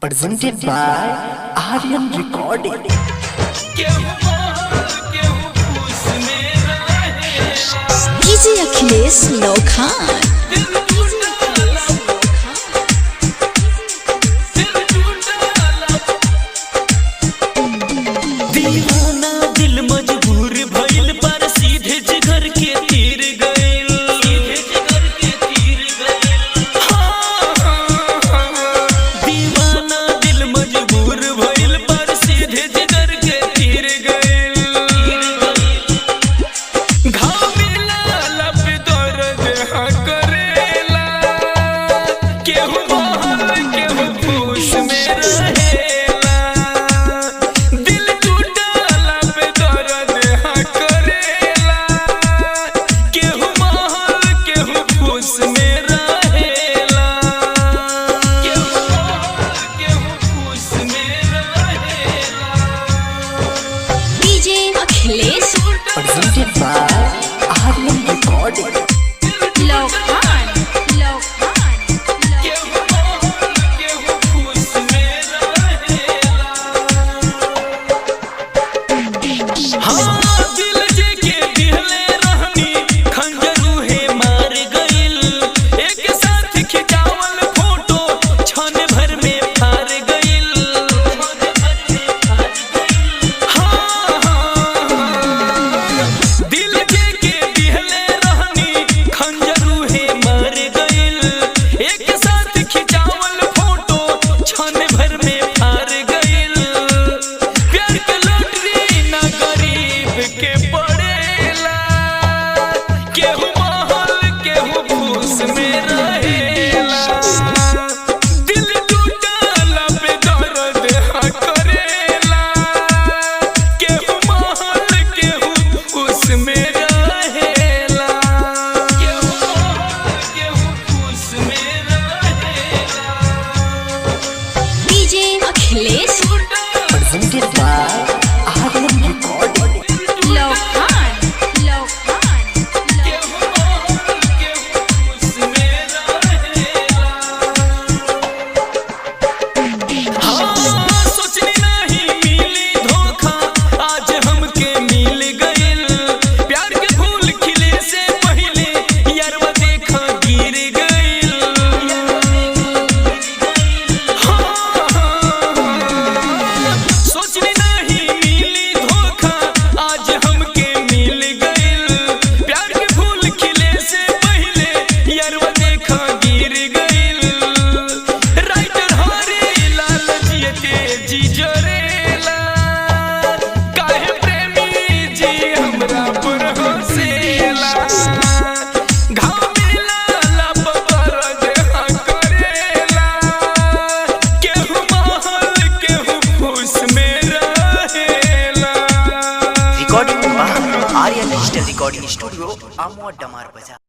presented by Aryan Recording. DJ Akhilesh लोखान। दीवाना दिल मजबूर भइल पर सीधे जिगर के तीर गइल। दीवाना दिल मजबूर भइल पर सीधे जिगर के तीर गइल। घाव मिला लब दर्द हाँ करेला, केहू बाहर केहू फूस में रहेला। Presented by Aryan Recording. लोखान दिल जे के दिहले रहनी खंजरू है मार गइल। एक साथ खिंचावल फोटो क्षण भर में फार गइल। दिल जे के दिहले रहनी खंजरू है मार गइल। एक साथ खिंचावल फोटो क्षण भर में फार गइल। प्यार के लॉटरी ना गरीब के पड़ेला, केहू महल केहू फूस में रहेला। दिल टूटला पे दर्द हाँ करेला, केहू महल केहू फूस में रहेला। केहू महल केहू फूस में रहेला। DJ Akhilesh Presented by Aryan Recording. लोखान सोचनी नहीं मिली धोखा, आज हमके मिल गइल। प्यार के फूल खिले से पहले यारवा देखा गिर गइल। सोचनी नहीं मिली धोखा, आज हमके मिल गइल। प्यार के फूल खिले से पहले यारवा देखा गिर गइल। राइटर हरे लाल जियते जी जरेला, काहे प्रेमी जी हमरा पर हंसेला। घाव मिला लब दर्द हाँ करेला, केहू महल केहू फूस में रहेला। Recording by Aryan Digital Recording Studio, Amwa Damar Bazaar.